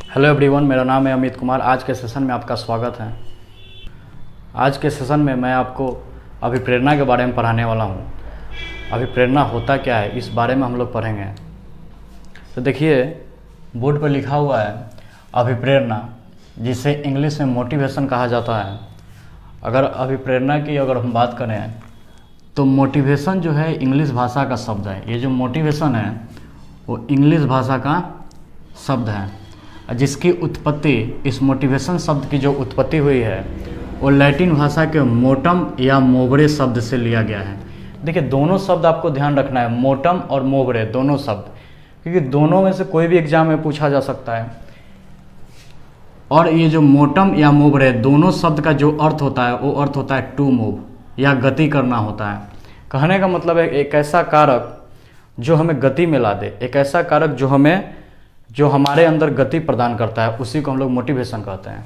Hello everyone, मेरा नाम है अमित कुमार। आज के सेशन में आपका स्वागत है। आज के सेशन में मैं आपको अभिप्रेरणा के बारे में पढ़ाने वाला हूँ। अभिप्रेरणा होता क्या है, इस बारे में हम लोग पढ़ेंगे। तो देखिए, बोर्ड पर लिखा हुआ है अभिप्रेरणा, जिसे इंग्लिश में मोटिवेशन कहा जाता है। अगर अभिप्रेरणा की अगर हम बात करें तो मोटिवेशन जो है इंग्लिश भाषा का शब्द है। ये जो मोटिवेशन है वो इंग्लिश भाषा का शब्द है, जिसकी उत्पत्ति, इस मोटिवेशन शब्द की जो उत्पत्ति हुई है वो लैटिन भाषा के मोटम या मोबरे शब्द से लिया गया है। देखिए, दोनों शब्द आपको ध्यान रखना है, मोटम और मोबरे, दोनों शब्द, क्योंकि दोनों में से कोई भी एग्जाम में पूछा जा सकता है। और ये जो मोटम या मोबरे दोनों शब्द का जो अर्थ होता है वो अर्थ होता है टू मूव, या गति करना होता है। कहने का मतलब है एक ऐसा कारक जो हमें गति में ला दे, एक ऐसा कारक जो हमारे अंदर गति प्रदान करता है, उसी को हम लोग मोटिवेशन कहते हैं।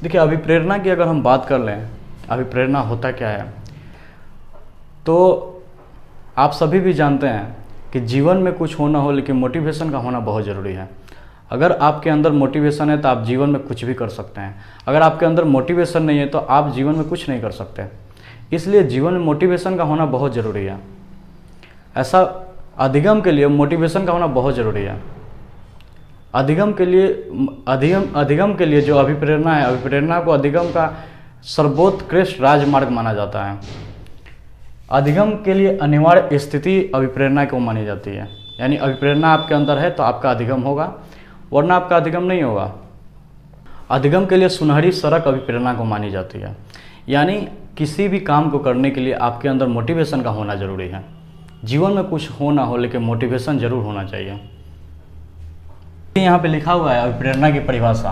देखिए, अभिप्रेरणा की अगर हम बात कर लें, अभिप्रेरणा होता क्या है, तो आप सभी भी जानते हैं कि जीवन में कुछ होना हो लेकिन मोटिवेशन का होना बहुत ज़रूरी है। अगर आपके अंदर मोटिवेशन है तो आप जीवन में कुछ भी कर सकते हैं। अगर आपके अंदर मोटिवेशन नहीं है तो आप जीवन में कुछ नहीं कर सकते। इसलिए जीवन में मोटिवेशन का होना बहुत ज़रूरी है। ऐसा अधिगम के लिए मोटिवेशन का होना बहुत ज़रूरी है। अधिगम के लिए जो अभिप्रेरणा है, अभिप्रेरणा को अधिगम का सर्वोत्कृष्ट राजमार्ग माना जाता है। अधिगम के लिए अनिवार्य स्थिति अभिप्रेरणा को मानी जाती है। यानी अभिप्रेरणा आपके अंदर है तो आपका अधिगम होगा, वरना आपका अधिगम नहीं होगा। अधिगम के लिए सुनहरी सड़क अभिप्रेरणा को मानी जाती है। यानी किसी भी काम को करने के लिए आपके अंदर मोटिवेशन का होना ज़रूरी है। जीवन में कुछ हो ना हो लेकिन मोटिवेशन जरूर होना चाहिए। यहाँ पे लिखा हुआ है अभिप्रेरणा की परिभाषा।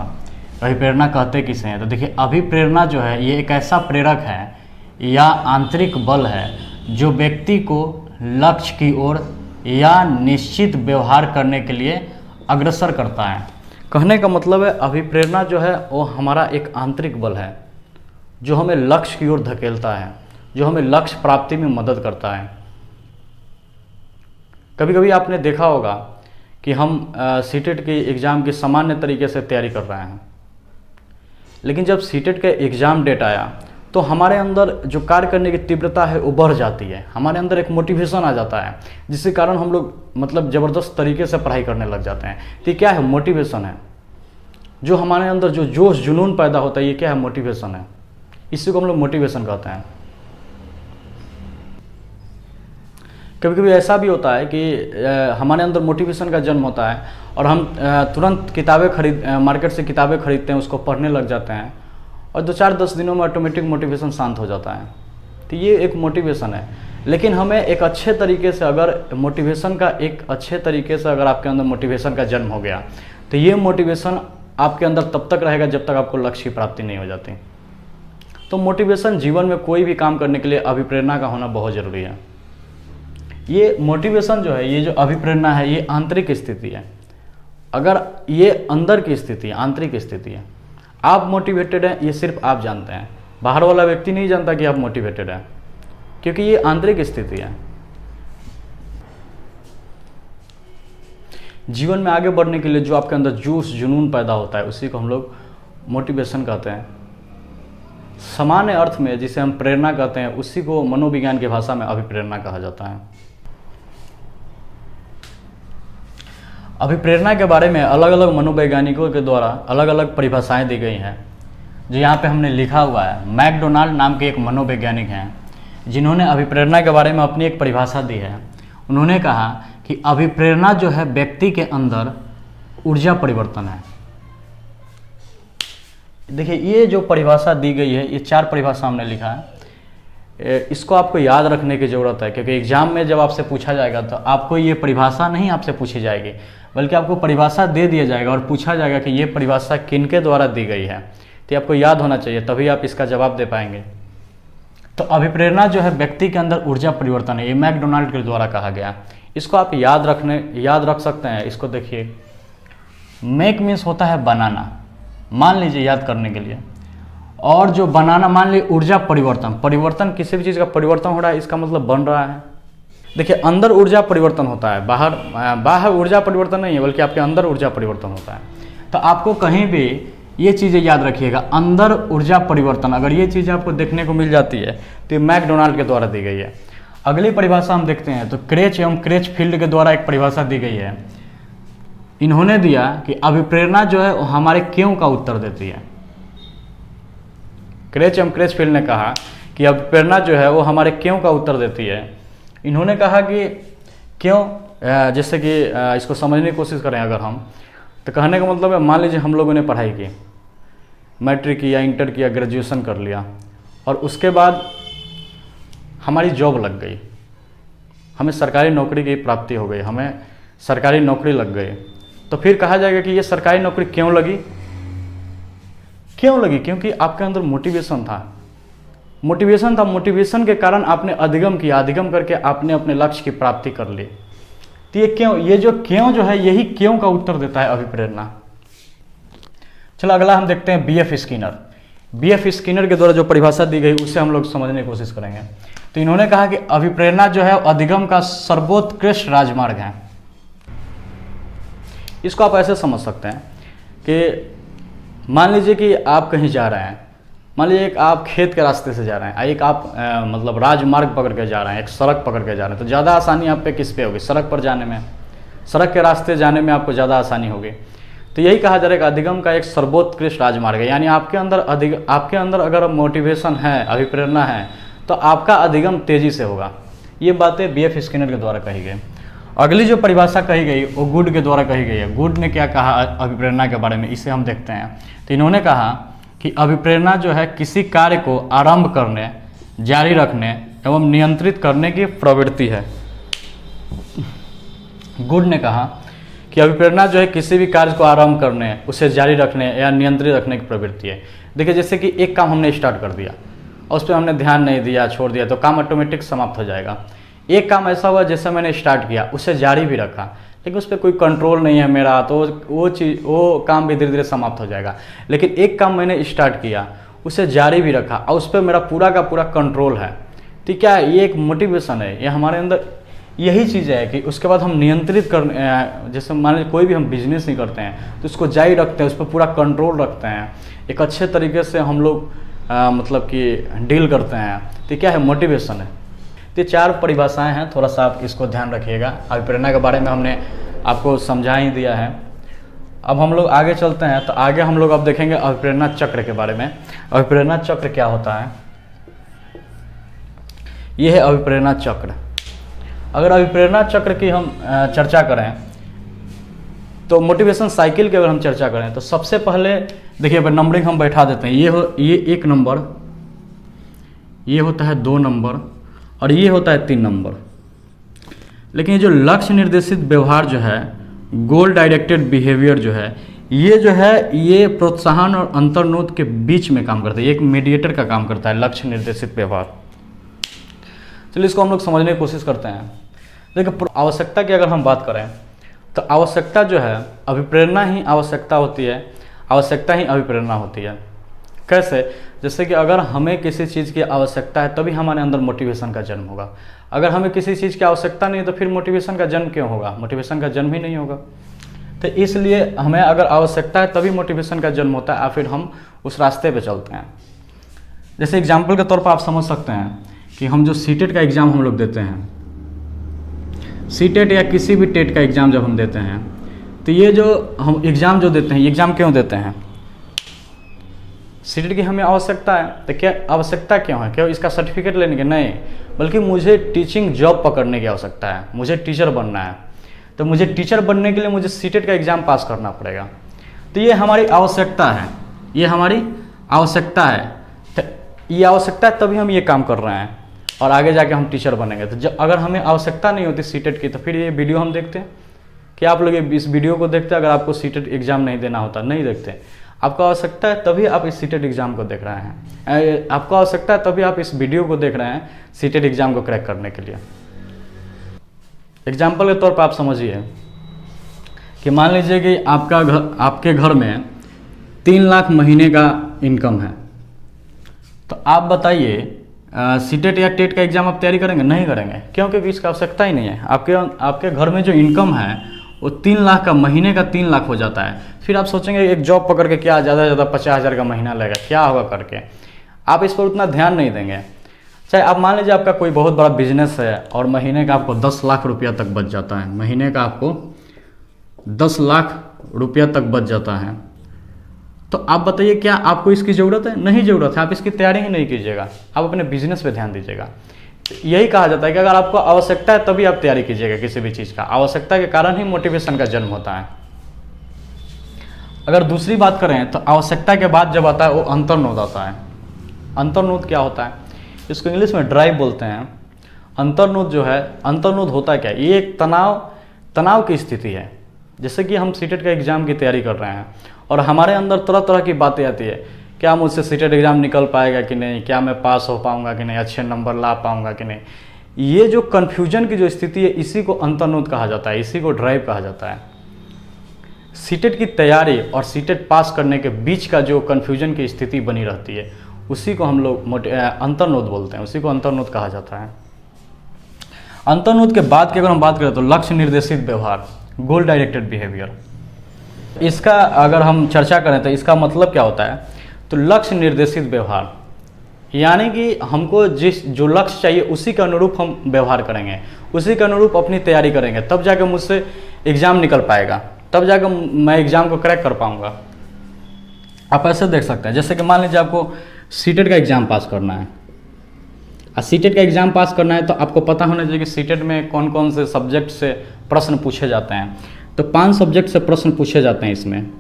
अभिप्रेरणा कहते किसे हैं? तो देखिए, अभिप्रेरणा जो है ये एक ऐसा प्रेरक है या आंतरिक बल है जो व्यक्ति को लक्ष्य की ओर या निश्चित व्यवहार करने के लिए अग्रसर करता है। कहने का मतलब है अभिप्रेरणा जो है वो हमारा एक आंतरिक बल है जो हमें लक्ष्य की ओर धकेलता है, जो हमें लक्ष्य प्राप्ति में मदद करता है। कभी कभी आपने देखा होगा कि हम सीटेट के एग्ज़ाम की सामान्य तरीके से तैयारी कर रहे हैं, लेकिन जब सीटेट का एग्ज़ाम डेट आया तो हमारे अंदर जो कार्य करने की तीव्रता है वो बढ़ जाती है। हमारे अंदर एक मोटिवेशन आ जाता है, जिसके कारण हम लोग ज़बरदस्त तरीके से पढ़ाई करने लग जाते हैं। तो ये क्या है? मोटिवेशन है। जो हमारे अंदर जो जोश जुनून पैदा होता है, ये क्या है? मोटिवेशन है। इसी को हम लोग मोटिवेशन कहते हैं। कभी कभी ऐसा भी होता है कि हमारे अंदर मोटिवेशन का जन्म होता है और हम तुरंत मार्केट से किताबें खरीदते हैं, उसको पढ़ने लग जाते हैं और 2-4-10 दिनों में ऑटोमेटिक मोटिवेशन शांत हो जाता है। तो ये एक मोटिवेशन है। लेकिन हमें एक अच्छे तरीके से अगर आपके अंदर मोटिवेशन का जन्म हो गया तो ये मोटिवेशन आपके अंदर तब तक रहेगा जब तक आपको लक्ष्य की प्राप्ति नहीं हो जाती। तो मोटिवेशन, जीवन में कोई भी काम करने के लिए अभिप्रेरणा का होना बहुत ज़रूरी है। ये मोटिवेशन जो है, ये जो अभिप्रेरणा है, ये आंतरिक स्थिति है। अगर ये अंदर की स्थिति है, आंतरिक स्थिति है। आप मोटिवेटेड हैं ये सिर्फ आप जानते हैं, बाहर वाला व्यक्ति नहीं जानता कि आप मोटिवेटेड हैं, क्योंकि ये आंतरिक स्थिति है। जीवन में आगे बढ़ने के लिए जो आपके अंदर जोश जुनून पैदा होता है उसी को हम लोग मोटिवेशन कहते हैं। सामान्य अर्थ में जिसे हम प्रेरणा कहते हैं उसी को मनोविज्ञान की भाषा में अभिप्रेरणा कहा जाता है। अभिप्रेरणा के बारे में अलग अलग मनोवैज्ञानिकों के द्वारा अलग अलग परिभाषाएं दी गई हैं, जो यहाँ पे हमने लिखा हुआ है। मैकडोनाल्ड नाम के एक मनोवैज्ञानिक हैं जिन्होंने अभिप्रेरणा के बारे में अपनी एक परिभाषा दी है। उन्होंने कहा कि अभिप्रेरणा जो है व्यक्ति के अंदर ऊर्जा परिवर्तन है। देखिए, ये जो परिभाषा दी गई है, ये 4 परिभाषा हमने लिखा है। इसको आपको याद रखने की ज़रूरत है, क्योंकि एग्जाम में जब आपसे पूछा जाएगा तो आपको ये परिभाषा नहीं आपसे पूछी जाएगी, बल्कि आपको परिभाषा दे दिया जाएगा और पूछा जाएगा कि ये परिभाषा किनके द्वारा दी गई है। तो आपको याद होना चाहिए, तभी आप इसका जवाब दे पाएंगे। तो अभिप्रेरणा जो है व्यक्ति के अंदर ऊर्जा परिवर्तन है, ये मैकडोनाल्ड के द्वारा कहा गया। इसको आप याद रख सकते हैं। इसको देखिए, मेक मीन्स होता है बनाना, मान लीजिए याद करने के लिए, और जो बनाना मान लीजिए ऊर्जा परिवर्तन किसी भी चीज़ का परिवर्तन हो रहा है, इसका मतलब बन रहा है। देखिए अंदर ऊर्जा परिवर्तन होता है, बाहर ऊर्जा परिवर्तन नहीं है, बल्कि आपके अंदर ऊर्जा परिवर्तन होता है। तो आपको कहीं भी ये चीज़ें याद रखिएगा, अंदर ऊर्जा परिवर्तन, अगर ये चीज़ आपको देखने को मिल जाती है तो ये मैकडोनाल्ड के द्वारा दी गई है। अगली परिभाषा हम देखते हैं तो क्रेच एवं क्रेच फील्ड के द्वारा एक परिभाषा दी गई है। इन्होंने दिया कि अभिप्रेरणा जो है वो हमारे क्यों का उत्तर देती है। क्रेच एवं क्रेच फील्ड ने कहा कि अभिप्रेरणा जो है वो हमारे क्यों का उत्तर देती है। इन्होंने कहा कि क्यों, जैसे कि इसको समझने की कोशिश करें अगर हम, तो कहने का मतलब है मान लीजिए हम लोगों ने पढ़ाई की, मैट्रिक किया, इंटर किया, ग्रेजुएशन कर लिया और उसके बाद हमारी जॉब लग गई, हमें सरकारी नौकरी की प्राप्ति हो गई, हमें सरकारी नौकरी लग गई, तो फिर कहा जाएगा कि ये सरकारी नौकरी क्यों लगी। क्यों लगी? क्योंकि आपके अंदर मोटिवेशन था, मोटिवेशन के कारण आपने अधिगम किया, अधिगम करके आपने अपने लक्ष्य की प्राप्ति कर ली। तो ये क्यों, ये जो क्यों जो है यही क्यों का उत्तर देता है अभिप्रेरणा। चलो अगला हम देखते हैं बीएफ स्किनर। बीएफ स्किनर के द्वारा जो परिभाषा दी गई उससे हम लोग समझने की कोशिश करेंगे। तो इन्होंने कहा कि अभिप्रेरणा जो है अधिगम का सर्वोत्कृष्ट राजमार्ग है। इसको आप ऐसे समझ सकते हैं कि मान लीजिए कि आप कहीं जा रहे हैं, मान लीजिए एक आप खेत के रास्ते से जा रहे हैं, एक आप मतलब राजमार्ग पकड़ के जा रहे हैं, एक सड़क पकड़ के जा रहे हैं, तो ज़्यादा आसानी आप पे किस पे होगी? सड़क पर जाने में, सड़क के रास्ते जाने में आपको ज़्यादा आसानी होगी। तो यही कहा जा रहा है कि अधिगम का एक सर्वोत्कृष्ट राजमार्ग है, यानी आपके अंदर अगर मोटिवेशन है, अभिप्रेरणा है, तो आपका अधिगम तेजी से होगा। ये बातें बीएफ स्किनर के द्वारा कही गई। अगली जो परिभाषा कही गई वो गुड के द्वारा कही गई है। गुड ने क्या कहा अभिप्रेरणा के बारे में, इसे हम देखते हैं। तो इन्होंने कहा कि अभिप्रेरणा जो है किसी कार्य को आरंभ करने, जारी रखने एवं नियंत्रित करने की प्रवृत्ति है। गुड ने कहा कि अभिप्रेरणा जो है किसी भी कार्य को आरंभ करने, उसे जारी रखने या नियंत्रित रखने की प्रवृत्ति है। देखिए जैसे कि एक काम हमने स्टार्ट कर दिया और उस पर हमने ध्यान नहीं दिया, छोड़ दिया, तो काम ऑटोमेटिक समाप्त हो जाएगा। एक काम ऐसा हुआ जैसे मैंने स्टार्ट किया, उसे जारी भी रखा, लेकिन उस पर कोई कंट्रोल नहीं है मेरा, तो वो काम भी धीरे धीरे समाप्त हो जाएगा। लेकिन एक काम मैंने स्टार्ट किया, उसे जारी भी रखा और उस पर मेरा पूरा का पूरा कंट्रोल है, तो क्या है? ये एक मोटिवेशन है। ये हमारे अंदर यही चीज़ है कि उसके बाद हम नियंत्रित कर, जैसे मान लीजिए कोई भी हम बिजनेस नहीं करते हैं तो उसको जारी रखते हैं, उस पर पूरा कंट्रोल रखते हैं, एक अच्छे तरीके से हम लोग मतलब कि डील करते हैं, तो क्या है? मोटिवेशन है। तो 4 परिभाषाएं हैं, थोड़ा सा आप इसको ध्यान रखिएगा। अभिप्रेरणा के बारे में हमने आपको समझा ही दिया है। अब हम लोग आगे चलते हैं, तो आगे हम लोग अब देखेंगे अभिप्रेरणा चक्र के बारे में। अभिप्रेरणा चक्र क्या होता है? यह है अभिप्रेरणा चक्र। अगर अभिप्रेरणा चक्र की हम चर्चा करें तो मोटिवेशन साइकिल की अगर हम चर्चा करें तो सबसे पहले देखिए नंबरिंग हम बैठा देते हैं। ये 1 नंबर, ये होता है 2 नंबर और ये होता है 3 नंबर। लेकिन ये जो लक्ष्य निर्देशित व्यवहार जो है, गोल डायरेक्टेड बिहेवियर जो है, ये प्रोत्साहन और अंतर्नोद के बीच में काम करता है। ये एक मीडिएटर का काम करता है, लक्ष्य निर्देशित व्यवहार। चलिए इसको हम लोग समझने की कोशिश करते हैं। देखिए आवश्यकता की अगर हम बात करें तो आवश्यकता जो है, अभिप्रेरणा ही आवश्यकता होती है, आवश्यकता ही अभिप्रेरणा होती है। कैसे? जैसे कि अगर हमें किसी चीज़ की आवश्यकता है तभी हमारे अंदर मोटिवेशन का जन्म होगा। अगर हमें किसी चीज़ की आवश्यकता नहीं है तो फिर मोटिवेशन का जन्म क्यों होगा? मोटिवेशन का जन्म ही नहीं होगा। तो इसलिए हमें अगर आवश्यकता है तभी मोटिवेशन का जन्म होता है और फिर हम उस रास्ते पे चलते हैं। जैसे एग्जाम्पल के तौर पर आप समझ सकते हैं कि हम जो सीटेट का एग्ज़ाम हम लोग देते हैं, सीटेट या किसी भी टेट का एग्ज़ाम जब हम देते हैं तो ये जो हम एग्ज़ाम जो देते हैं, ये एग्ज़ाम क्यों देते हैं? सीटेट की हमें आवश्यकता है। तो क्या आवश्यकता क्यों है? क्यों इसका सर्टिफिकेट लेने की? नहीं, बल्कि मुझे टीचिंग जॉब पकड़ने की आवश्यकता है, मुझे टीचर बनना है। तो मुझे टीचर बनने के लिए मुझे सीटेट का एग्ज़ाम पास करना पड़ेगा। तो ये हमारी आवश्यकता है, ये हमारी आवश्यकता है। तो ये आवश्यकता है तभी हम ये काम कर रहे हैं और आगे जाके हम टीचर बनेंगे। तो जब अगर हमें आवश्यकता नहीं होती सीटेट की तो फिर ये वीडियो हम देखते हैं कि आप लोग इस वीडियो को देखते हैं। अगर आपको सीटेट एग्ज़ाम नहीं देना होता, नहीं देखते। आपको आवश्यकता है तभी आप इस सीटेट एग्ज़ाम को देख रहे हैं, आपको आवश्यकता है तभी आप इस वीडियो को देख रहे हैं सीटेट एग्ज़ाम को क्रैक करने के लिए। एग्जाम्पल के तौर पर आप समझिए कि मान लीजिए कि आपके घर में 3 लाख महीने का इनकम है। तो आप बताइए सीटेट या टेट का एग्ज़ाम आप तैयारी करेंगे? नहीं करेंगे। क्यों? क्योंकि इसका आवश्यकता ही नहीं है। आपके घर में जो इनकम है वो 3 लाख का, महीने का 3 लाख हो जाता है। फिर आप सोचेंगे एक जॉब पकड़ के क्या ज़्यादा से ज़्यादा 50,000 का महीना लगेगा, क्या होगा करके, आप इस पर उतना ध्यान नहीं देंगे। चाहे आप मान लीजिए आपका कोई बहुत बड़ा बिजनेस है और महीने का आपको 10 लाख रुपया तक बच जाता है, महीने का आपको 10 लाख रुपया तक बच जाता है, तो आप बताइए क्या आपको इसकी ज़रूरत है? नहीं ज़रूरत है। आप इसकी तैयारी ही नहीं कीजिएगा, आप अपने बिजनेस पे ध्यान दीजिएगा। यही कहा जाता है कि अगर आपको आवश्यकता है तभी आप तैयारी कीजिएगा किसी भी चीज़ का। आवश्यकता के कारण ही मोटिवेशन का जन्म होता है। अगर दूसरी बात करें तो आवश्यकता के बाद जब आता है वो अंतर्नोद आता है। अंतर्नोद क्या होता है? इसको इंग्लिश में ड्राइव बोलते हैं। अंतर्नोद जो है, अंतर्नोद होता है क्या? ये एक तनाव की स्थिति है। जैसे कि हम सीटेट का एग्ज़ाम की तैयारी कर रहे हैं और हमारे अंदर तरह तरह की बातें आती है, क्या मुझसे सीटेट एग्ज़ाम निकल पाएगा कि नहीं, क्या मैं पास हो पाऊंगा कि नहीं, अच्छे नंबर ला पाऊंगा कि नहीं। ये जो कन्फ्यूजन की जो स्थिति है, इसी को अंतर्नोद कहा जाता है, इसी को ड्राइव कहा जाता है। सीटेट की तैयारी और सीटेट पास करने के बीच का जो कन्फ्यूजन की स्थिति बनी रहती है, उसी को हम लोग अंतर्नोद बोलते हैं, उसी को अंतर्नोद कहा जाता है। अंतर्नोद के बाद की अगर हम बात करें तो लक्ष्य निर्देशित व्यवहार, गोल डायरेक्टेड बिहेवियर। इसका अगर हम चर्चा करें तो इसका मतलब क्या होता है? तो लक्ष्य निर्देशित व्यवहार, यानी कि हमको जो लक्ष्य चाहिए उसी के अनुरूप हम व्यवहार करेंगे, उसी के अनुरूप अपनी तैयारी करेंगे, तब जाकर मुझसे एग्ज़ाम निकल पाएगा, तब जाकर मैं एग्ज़ाम को क्रैक कर पाऊँगा। आप ऐसे देख सकते हैं, जैसे कि मान लीजिए आपको सीटेट का एग्ज़ाम पास करना है, और सीटेट का एग्ज़ाम पास करना है तो आपको पता होना चाहिए कि सीटेट में कौन कौन से सब्जेक्ट से प्रश्न पूछे जाते हैं। तो 5 सब्जेक्ट से प्रश्न पूछे जाते हैं। इसमें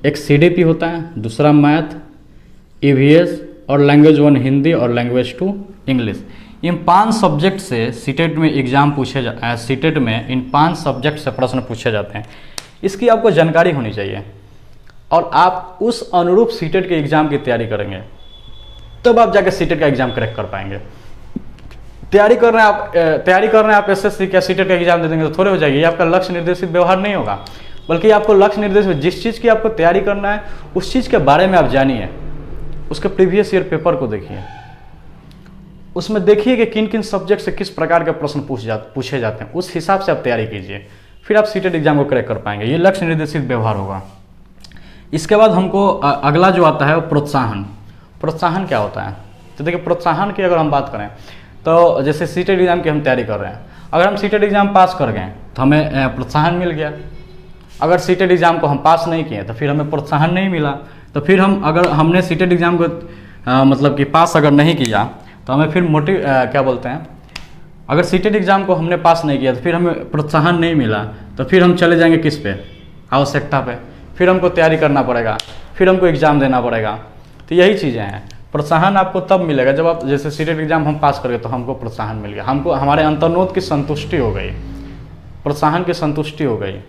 एक सीडीपी होता है, दूसरा मैथ, ईवीएस और लैंग्वेज 1 हिंदी और लैंग्वेज 2 इंग्लिश। इन 5 सब्जेक्ट से सीटेट में एग्ज़ाम सीटेट में इन 5 सब्जेक्ट से प्रश्न पूछे जाते हैं। इसकी आपको जानकारी होनी चाहिए और आप उस अनुरूप सीटेट के एग्ज़ाम की तैयारी करेंगे, तब आप जाकर सीटेट का एग्ज़ाम क्रैक कर पाएंगे। तैयारी कर रहे हैं आप एसएससी का सीटेट का एग्ज़ाम दे देंगे तो थोड़े हो जाएगी। ये आपका लक्ष्य निर्देशित व्यवहार नहीं होगा, बल्कि आपको लक्ष्य निर्देशित, जिस चीज़ की आपको तैयारी करना है उस चीज़ के बारे में आप जानिए, उसके प्रीवियस ईयर पेपर को देखिए, उसमें देखिए कि किन किन सब्जेक्ट से किस प्रकार के प्रश्न पूछे जाते हैं, उस हिसाब से आप तैयारी कीजिए, फिर आप सीटेट एग्ज़ाम को क्रैक कर पाएंगे। ये लक्ष्य निर्देशित व्यवहार होगा। इसके बाद हमको अगला जो आता है वो प्रोत्साहन। प्रोत्साहन क्या होता है? तो देखिए, प्रोत्साहन की अगर हम बात करें तो जैसे सीटेट एग्ज़ाम की हम तैयारी कर रहे हैं, अगर हम सीटेट एग्ज़ाम पास कर गए तो हमें प्रोत्साहन मिल गया। अगर सीटेट एग्ज़ाम को हम पास नहीं किए तो फिर हमें प्रोत्साहन नहीं मिला। तो फिर अगर हमने सीटेट एग्ज़ाम को मतलब कि पास अगर नहीं किया तो हमें फिर क्या बोलते हैं, अगर सीटेट एग्ज़ाम को हमने पास नहीं किया तो फिर हमें प्रोत्साहन नहीं मिला, तो फिर हम चले जाएंगे किस पे? आवश्यकता पे। फिर हमको तैयारी करना पड़ेगा, फिर हमको एग्ज़ाम देना पड़ेगा। तो यही चीज़ें हैं। प्रोत्साहन आपको तब मिलेगा जब आप, जैसे सीटेट एग्ज़ाम हम पास कर गए तो हमको प्रोत्साहन मिल गया, हमको हमारे अंतर्नोद की संतुष्टि हो गई, प्रोत्साहन की संतुष्टि हो गई।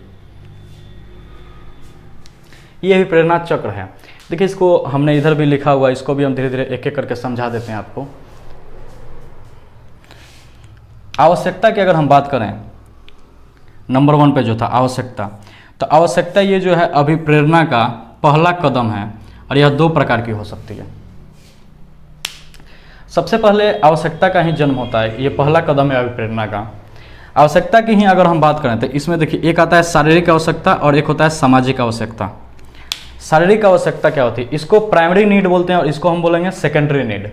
ये भी प्रेरणा चक्र है। देखिए, इसको हमने इधर भी लिखा हुआ है, इसको भी हम धीरे धीरे एक एक करके समझा देते हैं आपको। आवश्यकता की अगर हम बात करें, नंबर 1 पे जो था आवश्यकता, तो आवश्यकता ये जो है अभिप्रेरणा का पहला कदम है और यह 2 प्रकार की हो सकती है। सबसे पहले आवश्यकता का ही जन्म होता है, ये पहला कदम है अभिप्रेरणा का। आवश्यकता की ही अगर हम बात करें तो इसमें देखिए, एक आता है शारीरिक आवश्यकता और एक होता है सामाजिक आवश्यकता। शारीरिक आवश्यकता क्या होती है? इसको प्राइमरी नीड बोलते हैं और इसको हम बोलेंगे सेकेंडरी नीड।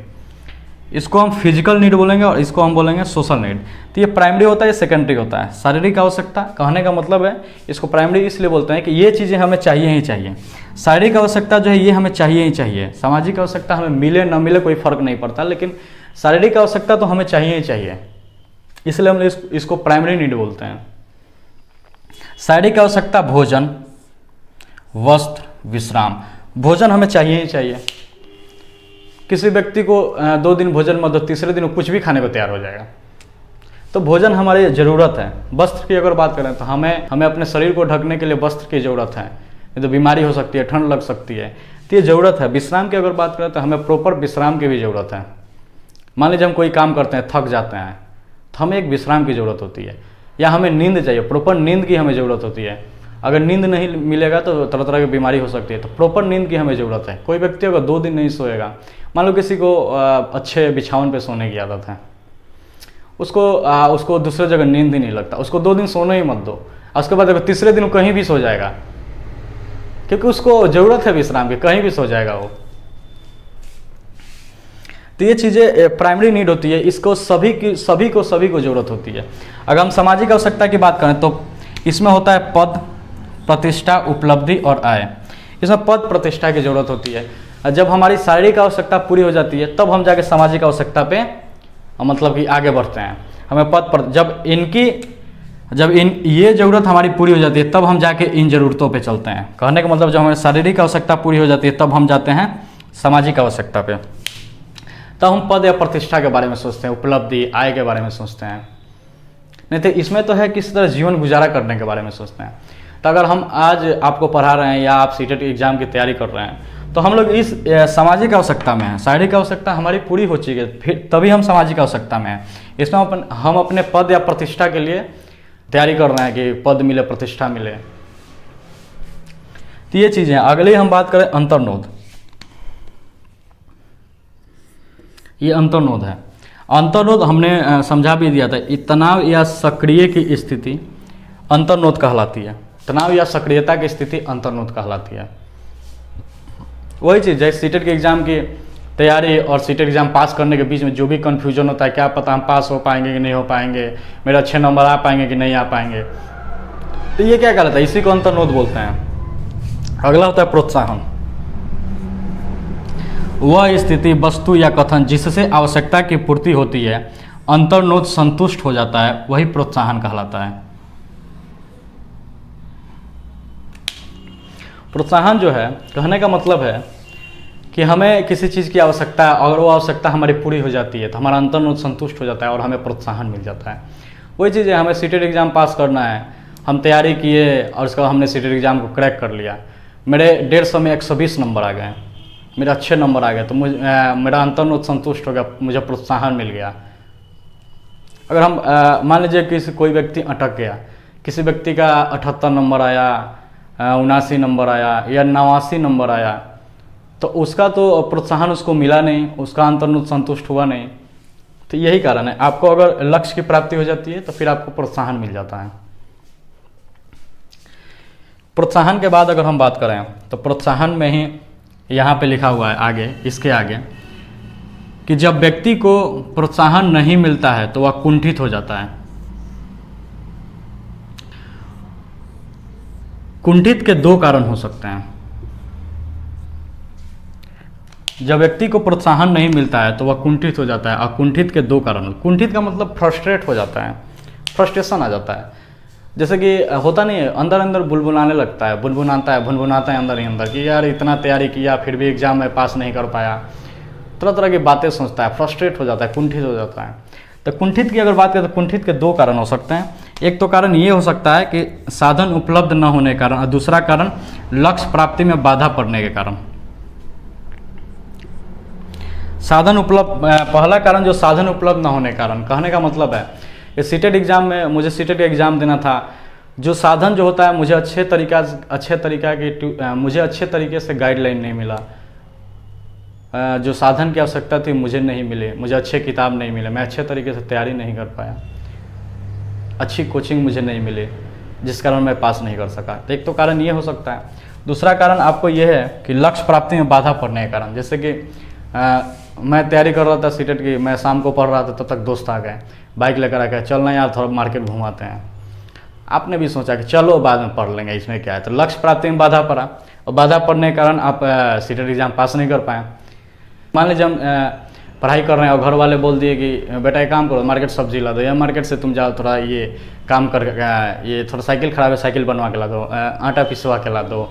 इसको हम फिजिकल नीड बोलेंगे और इसको हम बोलेंगे सोशल नीड। तो ये प्राइमरी होता है, ये सेकेंडरी होता है। शारीरिक आवश्यकता कहने का मतलब है, इसको प्राइमरी इसलिए बोलते हैं कि ये चीज़ें हमें चाहिए ही चाहिए। शारीरिक आवश्यकता जो है ये हमें चाहिए ही चाहिए। सामाजिक आवश्यकता हमें मिले न मिले कोई फर्क नहीं पड़ता, लेकिन शारीरिक आवश्यकता तो हमें चाहिए ही चाहिए, इसलिए हम इसको प्राइमरी नीड बोलते हैं। शारीरिक आवश्यकता भोजन, वस्त्र, विश्राम। भोजन हमें चाहिए ही चाहिए। किसी व्यक्ति को 2 दिन भोजन मत दो, तीसरे दिन वो कुछ भी खाने को तैयार हो जाएगा। तो भोजन हमारी ज़रूरत है। वस्त्र की अगर बात करें तो हमें अपने शरीर को ढकने के लिए वस्त्र की ज़रूरत है, नहीं तो बीमारी हो सकती है, ठंड लग सकती है, तो ये ज़रूरत है। विश्राम की अगर बात करें तो हमें प्रॉपर विश्राम की भी ज़रूरत है। मान लीजिए हम कोई काम करते हैं, थक जाते हैं, तो हमें एक विश्राम की ज़रूरत होती है, या हमें नींद चाहिए, प्रॉपर नींद की हमें ज़रूरत होती है। अगर नींद नहीं मिलेगा तो तरह तरह की बीमारी हो सकती है। तो प्रॉपर नींद की हमें ज़रूरत है। कोई व्यक्ति अगर 2 दिन नहीं सोएगा, मान लो किसी को अच्छे बिछावन पे सोने की आदत है, उसको दूसरे जगह नींद ही नहीं लगता, उसको 2 दिन सोने ही मत दो। उसके बाद अगर तीसरे दिन कहीं भी सो जाएगा, क्योंकि उसको ज़रूरत है विश्राम की, कहीं भी सो जाएगा वो। तो ये चीज़ें प्राइमरी नीड होती है, इसको सभी को ज़रूरत होती है। अगर हम सामाजिक आवश्यकता की बात करें तो इसमें होता है पद, प्रतिष्ठा, उपलब्धि और आय। इसमें पद प्रतिष्ठा की जरूरत होती है। जब हमारी शारीरिक आवश्यकता पूरी हो जाती है तब हम जाके सामाजिक आवश्यकता पे मतलब कि आगे बढ़ते हैं। हमें पद पर जब ये ज़रूरत हमारी पूरी हो जाती है तब हम जाके इन ज़रूरतों पे चलते हैं। कहने का मतलब जब हमारी शारीरिक आवश्यकता पूरी हो जाती है तब हम जाते हैं सामाजिक आवश्यकता पे। तब हम पद या प्रतिष्ठा के बारे में सोचते हैं, उपलब्धि, आय के बारे में सोचते हैं। नहीं तो इसमें तो है किस तरह जीवन गुजारा करने के बारे में सोचते हैं। तो अगर हम आज आपको पढ़ा रहे हैं या आप सीटेट एग्जाम की तैयारी कर रहे हैं तो हम लोग इस सामाजिक आवश्यकता में हैं। शारीरिक आवश्यकता हमारी पूरी हो चुकी है, फिर तभी हम सामाजिक आवश्यकता में हैं। इसमें हम अपने पद या प्रतिष्ठा के लिए तैयारी कर रहे हैं कि पद मिले, प्रतिष्ठा मिले। तो ये चीज़ें। अगले हम बात करें अंतर्नोद। ये अंतर्नोद है। अंतर्नोद हमने समझा भी दिया था। तनाव या सक्रिय की स्थिति अंतर्नोद कहलाती है। तनाव या सक्रियता की स्थिति अंतर्नोद कहलाती है। वही चीज़ जैसे सीटेट के एग्ज़ाम की तैयारी और सीटेट एग्ज़ाम पास करने के बीच में जो भी कन्फ्यूजन होता है, क्या पता हम पास हो पाएंगे कि नहीं हो पाएंगे, मेरा अच्छे नंबर आ पाएंगे कि नहीं आ पाएंगे, तो ये क्या कहलाता है, इसी को अंतर्नोद बोलते हैं। अगला होता है प्रोत्साहन। वह स्थिति, वस्तु या कथन जिससे आवश्यकता की पूर्ति होती है, अंतर्नोद संतुष्ट हो जाता है, वही प्रोत्साहन कहलाता है। प्रोत्साहन जो है, कहने का मतलब है कि हमें किसी चीज़ की आवश्यकता है, अगर वो आवश्यकता हमारी पूरी हो जाती है तो हमारा अंतर्नोद संतुष्ट हो जाता है और हमें प्रोत्साहन मिल जाता है। वही चीज़ है, हमें सीटेट एग्ज़ाम पास करना है, हम तैयारी किए और उसके बाद हमने सीटेट एग्ज़ाम को क्रैक कर लिया, मेरे 150 में 120 नंबर आ गए, मेरे अच्छे नंबर आ गए, तो मेरा अंतर्नोद संतुष्ट हो गया, मुझे प्रोत्साहन मिल गया। अगर हम मान लीजिए कोई व्यक्ति अटक गया, किसी व्यक्ति का 78 नंबर आया, 79 नंबर आया या 89 नंबर आया, तो उसका तो प्रोत्साहन उसको मिला नहीं, उसका अंतर्नोद संतुष्ट हुआ नहीं। तो यही कारण है, आपको अगर लक्ष्य की प्राप्ति हो जाती है तो फिर आपको प्रोत्साहन मिल जाता है। प्रोत्साहन के बाद अगर हम बात करें तो प्रोत्साहन में ही यहाँ पे लिखा हुआ है आगे, इसके आगे, कि जब व्यक्ति को प्रोत्साहन नहीं मिलता है तो वह कुंठित हो जाता है। कुंठित के 2 कारण हो सकते हैं। जब व्यक्ति को प्रोत्साहन नहीं मिलता है तो वह कुंठित हो जाता है, और कुंठित के 2 कारण। कुंठित का मतलब फ्रस्ट्रेट हो जाता है, फ्रस्ट्रेशन आ जाता है। जैसे कि होता नहीं है, अंदर अंदर बुनबुनाने लगता है, भुनभुनाता है अंदर ही अंदर कि यार इतना तैयारी किया फिर भी एग्जाम में पास नहीं कर पाया, तरह तरह की बातें सोचता है, फ्रस्ट्रेट हो जाता है, कुंठित हो जाता है। तो कुंठित की अगर बात करें तो कुंठित के 2 कारण हो सकते हैं। एक तो कारण ये हो सकता है कि साधन उपलब्ध न होने के कारण, और दूसरा कारण लक्ष्य प्राप्ति में बाधा पड़ने के कारण। पहला कारण जो साधन उपलब्ध न होने के कारण, कहने का मतलब है कि सीटेट एग्जाम में, मुझे सीटेट एग्जाम देना था, जो साधन जो होता है मुझे अच्छे तरीके से गाइडलाइन नहीं मिला, जो साधन की आवश्यकता थी मुझे नहीं मिले, मुझे अच्छे किताब नहीं मिले, मैं अच्छे तरीके से तैयारी नहीं कर पाया, अच्छी कोचिंग मुझे नहीं मिली, जिस कारण मैं पास नहीं कर सका। तो एक तो कारण ये हो सकता है। दूसरा कारण आपको ये है कि लक्ष्य प्राप्ति में बाधा पड़ने के कारण। जैसे कि मैं तैयारी कर रहा था सीटेट की, मैं शाम को पढ़ रहा था, तब तक दोस्त आ गए, बाइक लेकर आ गए, चलना यार थोड़ा मार्केट घुमाते हैं। आपने भी सोचा कि चलो बाद में पढ़ लेंगे, इसमें क्या है। तो लक्ष्य प्राप्ति में बाधा पड़ा, और बाधा पड़ने के कारण आप सीटेट एग्जाम पास नहीं कर पाए। मान लीजिए हम पढ़ाई कर रहे हैं और घर वाले बोल दिए कि बेटा एक काम करो, मार्केट सब्जी ला दो, या मार्केट से तुम जाओ थोड़ा ये काम कर, ये थोड़ा साइकिल खराब है, साइकिल बनवा के ला दो, आटा पिसवा के ला दो,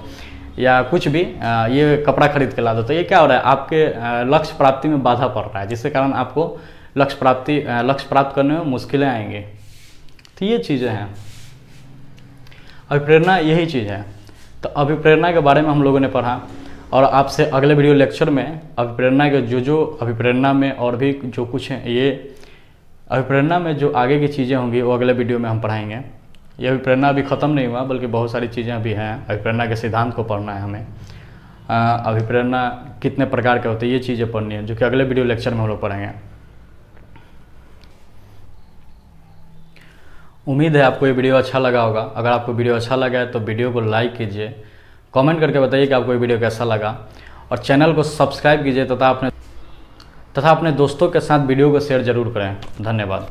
या कुछ भी, ये कपड़ा खरीद के ला दो। तो ये क्या हो रहा है, आपके लक्ष्य प्राप्ति में बाधा पड़ रहा है, जिसके कारण आपको लक्ष्य प्राप्त करने में मुश्किलें आएंगी। तो ये चीज़ें हैं। अभिप्रेरणा यही चीज़ है। तो अभिप्रेरणा के बारे में हम लोगों ने पढ़ा, और आपसे अगले वीडियो लेक्चर में अभिप्रेरणा के जो अभिप्रेरणा में और भी जो कुछ है, ये अभिप्रेरणा में जो आगे की चीज़ें होंगी वो अगले वीडियो में हम पढ़ाएंगे। ये अभिप्रेरणा अभी ख़त्म नहीं हुआ, बल्कि बहुत सारी चीज़ें अभी हैं। अभिप्रेरणा के सिद्धांत को पढ़ना है हमें। अभिप्रेरणा कितने प्रकार के होते हैं, ये चीज़ें पढ़नी है, जो कि अगले वीडियो लेक्चर में हम लोग पढ़ेंगे। उम्मीद है आपको ये वीडियो अच्छा लगा होगा। अगर आपको वीडियो अच्छा लगा है तो वीडियो को लाइक कीजिए, कमेंट करके बताइए कि आपको ये वीडियो कैसा लगा, और चैनल को सब्सक्राइब कीजिए तथा अपने दोस्तों के साथ वीडियो को शेयर ज़रूर करें। धन्यवाद।